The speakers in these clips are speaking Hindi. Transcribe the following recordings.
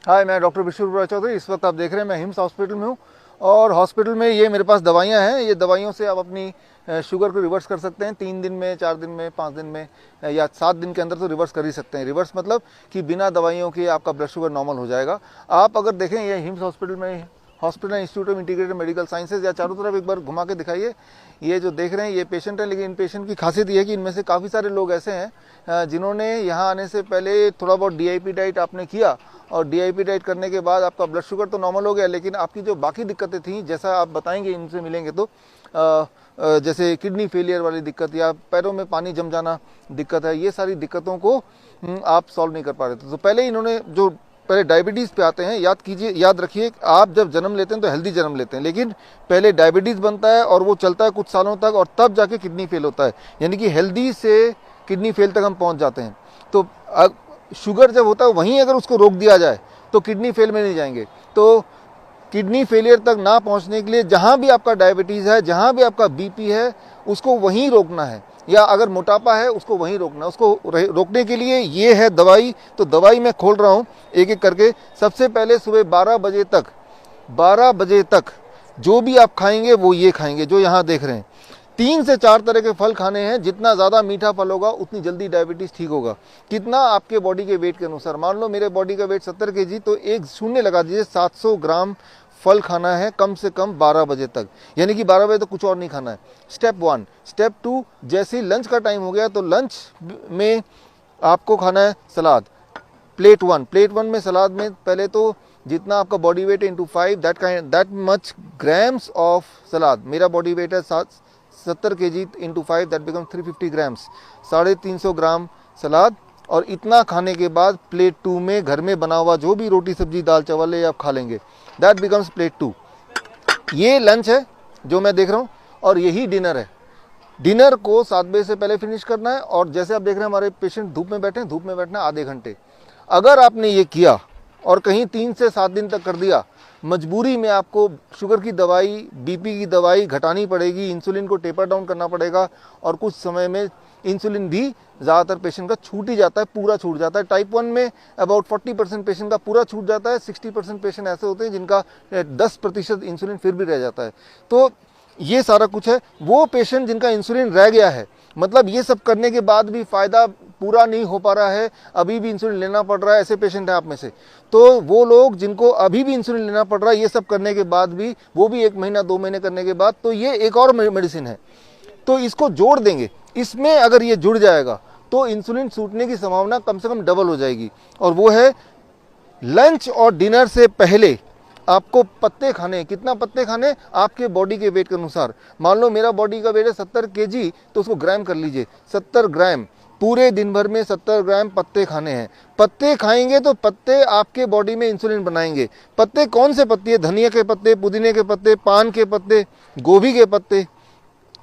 हाय, मैं डॉक्टर विश्व चौधरी। इस वक्त आप देख रहे हैं मैं हिम्स हॉस्पिटल में हूँ और हॉस्पिटल में ये मेरे पास दवाइयाँ हैं। ये दवाइयों से आप अपनी शुगर को रिवर्स कर सकते हैं 3 दिन में, 4 दिन में, 5 दिन में या 7 दिन के अंदर तो रिवर्स कर ही सकते हैं। रिवर्स मतलब कि बिना दवाइयों के आपका ब्लड शुगर नॉर्मल हो जाएगा। आप अगर देखें ये हिम्स हॉस्पिटल में hospital institute of integrated medical sciences या चारों तरफ एक बार घुमा के दिखाइए। ये जो देख रहे हैं ये पेशेंट है, लेकिन इन पेशेंट की खासियत ये है कि इनमें से काफ़ी सारे लोग ऐसे हैं जिन्होंने यहाँ आने से पहले थोड़ा बहुत DIP डाइट आपने किया और DIP डाइट करने के बाद आपका ब्लड शुगर तो नॉर्मल हो गया, लेकिन आपकी जो बाकी दिक्कतें थी, जैसा आप बताएंगे इनसे मिलेंगे तो जैसे किडनी फेलियर वाली दिक्कत या पैरों में पानी जम जाना दिक्कत है, ये सारी दिक्कतों को आप सॉल्व नहीं कर पा रहे थे। तो पहले इन्होंने जो पहले डायबिटीज़ पे आते हैं, याद कीजिए, याद रखिए, आप जब जन्म लेते हैं तो हेल्दी जन्म लेते हैं, लेकिन पहले डायबिटीज़ बनता है और वो चलता है कुछ सालों तक और तब जाके किडनी फेल होता है, यानी कि हेल्दी से किडनी फेल तक हम पहुंच जाते हैं। तो शुगर जब होता है वहीं अगर उसको रोक दिया जाए तो किडनी फेल में नहीं जाएंगे। तो किडनी फेलियर तक ना पहुंचने के लिए जहां भी आपका डायबिटीज़ है, जहां भी आपका BP है, उसको वहीं रोकना है, या अगर मोटापा है उसको वहीं रोकना है। उसको रोकने के लिए ये है दवाई। तो दवाई मैं खोल रहा हूँ एक एक करके। सबसे पहले सुबह 12 बजे तक जो भी आप खाएंगे वो ये खाएंगे जो यहाँ देख रहे हैं। 3 से 4 तरह के फल खाने हैं। जितना ज़्यादा मीठा फल होगा उतनी जल्दी डायबिटीज़ ठीक होगा। कितना? आपके बॉडी के वेट के अनुसार। मान लो मेरे बॉडी का वेट 70 kg, तो एक शून्य लगा दीजिए, 700 ग्राम फल खाना है कम से कम 12 बजे तक, यानी कि 12 बजे तक कुछ और नहीं खाना है। स्टेप 1। स्टेप 2, जैसे ही लंच का टाइम हो गया तो लंच में आपको खाना है सलाद। प्लेट 1 में सलाद में पहले तो जितना आपका body weight into 5 that much grams of salad. मेरा बॉडी वेट है 70 kg into 5 that become 350 grams, 350 gram salad. और इतना खाने के बाद प्लेट 2 में घर में बना हुआ जो भी रोटी सब्जी दाल चावल है आप खा लेंगे, दैट बिकम्स प्लेट 2। ये लंच है जो मैं देख रहा हूँ और यही डिनर है। डिनर को 7 बजे से पहले फिनिश करना है। और जैसे आप देख रहे हैं हमारे पेशेंट धूप में बैठे हैं, धूप में बैठना है आधे घंटे। अगर आपने ये किया और कहीं 3 से 7 दिन तक कर दिया, मजबूरी में आपको शुगर की दवाई, BP की दवाई घटानी पड़ेगी, इंसुलिन को टेपर डाउन करना पड़ेगा। और कुछ समय में इंसुलिन भी ज़्यादातर पेशेंट का छूट ही जाता है, पूरा छूट जाता है। टाइप 1 में अबाउट 40% पेशेंट का पूरा छूट जाता है। 60% पेशेंट ऐसे होते हैं जिनका 10% इंसुलिन फिर भी रह जाता है। तो ये सारा कुछ है। वो पेशेंट जिनका इंसुलिन रह गया है, मतलब ये सब करने के बाद भी फ़ायदा पूरा नहीं हो पा रहा है, अभी भी इंसुलिन लेना पड़ रहा है, ऐसे पेशेंट हैं आप में से, तो वो लोग जिनको अभी भी इंसुलिन लेना पड़ रहा है ये सब करने के बाद भी, वो भी 1 महीना 2 महीने करने के बाद, तो ये एक और मेडिसिन है। तो इसको जोड़ देंगे। इसमें अगर ये जुड़ जाएगा तो इंसुलिन छूटने की संभावना कम से कम डबल हो जाएगी। और वो है लंच और डिनर से पहले आपको पत्ते खाने। कितना पत्ते खाने? आपके बॉडी के वेट के अनुसार। मान लो मेरा बॉडी का वेट है 70 kg, तो उसको ग्राम कर लीजिए। 70 ग्राम पूरे दिन भर में 70 ग्राम पत्ते खाने हैं। पत्ते खाएंगे तो पत्ते आपके बॉडी में इंसुलिन बनाएंगे। पत्ते कौन से पत्ते? धनिया के पत्ते, पुदीने के पत्ते, पान के पत्ते, गोभी के पत्ते,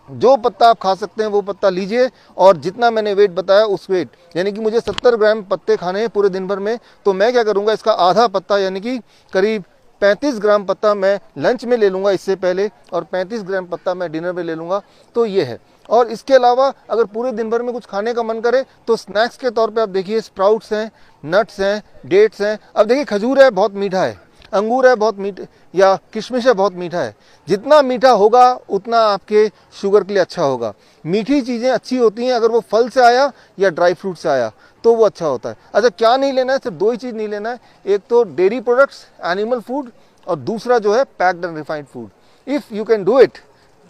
जो पत्ता आप खा सकते हैं वो पत्ता लीजिए। और जितना मैंने वेट बताया उस वेट, यानी कि मुझे 70 ग्राम पत्ते खाने हैं पूरे दिन भर में, तो मैं क्या करूंगा, इसका आधा पत्ता यानी कि करीब 35 ग्राम पत्ता मैं लंच में ले लूँगा इससे पहले, और 35 ग्राम पत्ता मैं डिनर में ले लूँगा। तो ये है। और इसके अलावा अगर पूरे दिन भर में कुछ खाने का मन करे तो स्नैक्स के तौर पे आप देखिए, स्प्राउट्स हैं, नट्स हैं, डेट्स हैं। अब देखिए खजूर है, बहुत मीठा है, अंगूर है बहुत मीठा, या किशमिश है बहुत मीठा है। जितना मीठा होगा उतना आपके शुगर के लिए अच्छा होगा। मीठी चीज़ें अच्छी होती हैं अगर वो फल से आया या ड्राई फ्रूट से आया तो वो अच्छा होता है। अच्छा, क्या नहीं लेना है? सिर्फ 2 ही चीज़ नहीं लेना है। एक तो डेयरी प्रोडक्ट्स, एनिमल फूड, और दूसरा जो है packed and refined food. If you can do it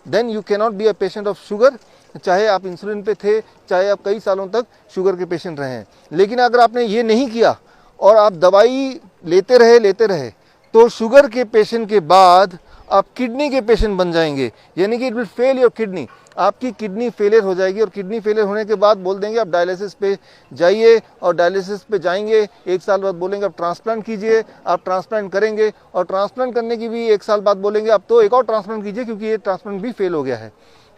then you can not be a patient of sugar, चाहे आप इंसुलिन पे थे, चाहे आप कई सालों तक शुगर के पेशेंट रहे हैं। लेकिन अगर आपने ये नहीं किया और आप दवाई लेते रहे तो शुगर के पेशेंट के बाद आप किडनी के पेशेंट बन जाएंगे, यानी कि it will fail your kidney. आपकी किडनी फेलियर हो जाएगी और किडनी फेलियर होने के बाद बोल देंगे आप डायलिसिस पे जाइए, और डायलिसिस पे जाएंगे 1 साल बाद बोलेंगे आप ट्रांसप्लांट कीजिए, आप ट्रांसप्लांट करेंगे, और ट्रांसप्लांट करने की भी 1 साल बाद बोलेंगे आप तो एक और ट्रांसप्लांट कीजिए क्योंकि ये ट्रांसप्लांट भी फेल हो गया है।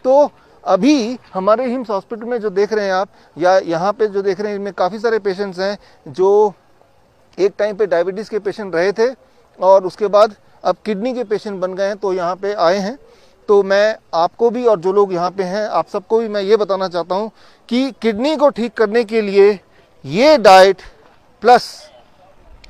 तो अभी हमारे हिम्स हॉस्पिटल में जो देख रहे हैं आप, या यहाँ पे जो देख रहे हैं, इनमें काफ़ी सारे पेशेंट्स हैं जो एक टाइम पे डायबिटीज़ के पेशेंट रहे थे और उसके बाद अब किडनी के पेशेंट बन गए हैं, तो यहाँ पे आए हैं। तो मैं आपको भी और जो लोग यहाँ पे हैं आप सबको भी मैं ये बताना चाहता हूँ कि किडनी को ठीक करने के लिए ये diet plus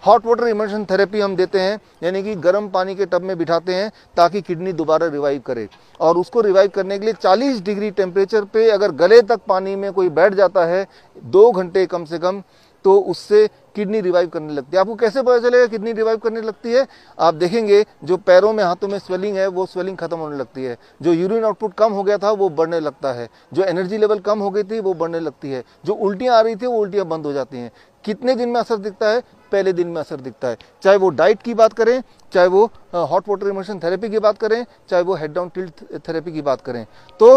hot water immersion therapy हम देते हैं, यानी कि गर्म पानी के टब में बिठाते हैं ताकि किडनी दोबारा रिवाइव करे। और उसको रिवाइव करने के लिए 40 डिग्री टेम्परेचर पे अगर गले तक पानी में कोई बैठ जाता है 2 घंटे कम से कम, तो उससे किडनी रिवाइव करने लगती है। आपको कैसे पता चलेगा किडनी रिवाइव करने लगती है? आप देखेंगे जो पैरों में हाथों में स्वेलिंग है वो स्वेलिंग खत्म होने लगती है, जो यूरिन आउटपुट कम हो गया था वो बढ़ने लगता है, जो एनर्जी लेवल कम हो गई थी वो बढ़ने लगती है, जो उल्टियां आ रही थी वो उल्टियां बंद हो जाती हैं। कितने दिन में असर दिखता है? पहले दिन में असर दिखता है। चाहे वो डाइट की बात करें, चाहे वो हॉट वाटर इमर्शन थेरेपी की बात करें, चाहे वो हेड डाउन टिल्ट थेरेपी की बात करें। तो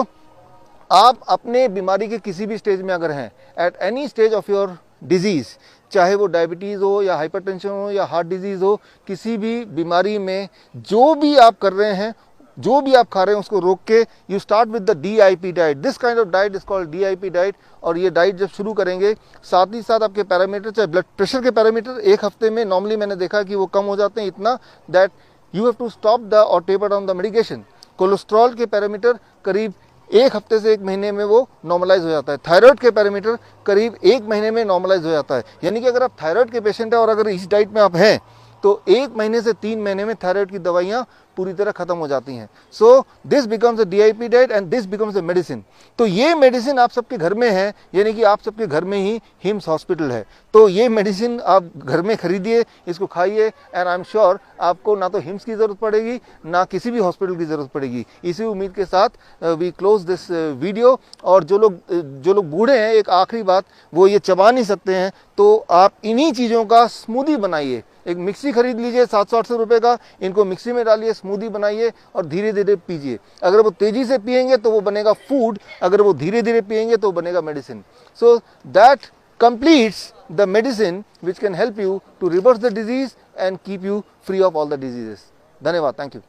आप अपने बीमारी के किसी भी स्टेज में अगर हैं, at any stage of your disease, चाहे वो डायबिटीज़ हो या हाइपरटेंशन हो या हार्ट डिजीज़ हो, किसी भी बीमारी में जो भी आप कर रहे हैं, जो भी आप खा रहे हैं उसको रोक के you start with the DIP diet. This kind of diet is called DIP diet. और ये डाइट जब शुरू करेंगे, साथ ही साथ आपके पैरामीटर, चाहे ब्लड प्रेशर के पैरामीटर 1 हफ्ते में नॉर्मली मैंने देखा कि वो कम हो जाते हैं, इतना that you have to stop the और taper down the medication. Cholesterol के पैरामीटर करीब 1 हफ्ते से 1 महीने में वो नॉर्मलाइज हो जाता है। थायराइड के पैरामीटर करीब 1 महीने में नॉर्मलाइज हो जाता है। यानी कि अगर आप थायराइड के पेशेंट हैं और अगर इस डाइट में आप हैं तो 1 महीने से 3 महीने में थायराइड की दवाइयाँ पूरी तरह खत्म हो जाती हैं। So this becomes a DIP diet and this becomes a medicine. तो ये मेडिसिन आप सबके घर में है, यानी कि आप सबके घर में ही हिम्स हॉस्पिटल है। तो ये मेडिसिन आप घर में खरीदिए, इसको खाइए, एंड आई एम श्योर आपको ना तो हिम्स की ज़रूरत पड़ेगी ना किसी भी हॉस्पिटल की ज़रूरत पड़ेगी। इसी उम्मीद के साथ वी क्लोज दिस वीडियो। और जो लोग बूढ़े हैं, एक आखिरी बात, वो ये चबा नहीं सकते हैं, तो आप इन्हीं चीज़ों का स्मूदी बनाइए। एक मिक्सी खरीद लीजिए 700-800 रुपए का, इनको मिक्सी में डालिए, स्मूदी बनाइए और धीरे धीरे पीजिए। अगर वो तेजी से पिएंगे तो वो बनेगा फूड, अगर वो धीरे धीरे पिएंगे तो बनेगा medicine. So that completes the medicine which can help you to reverse the disease and keep you free of all the diseases. धन्यवाद, थैंक यू।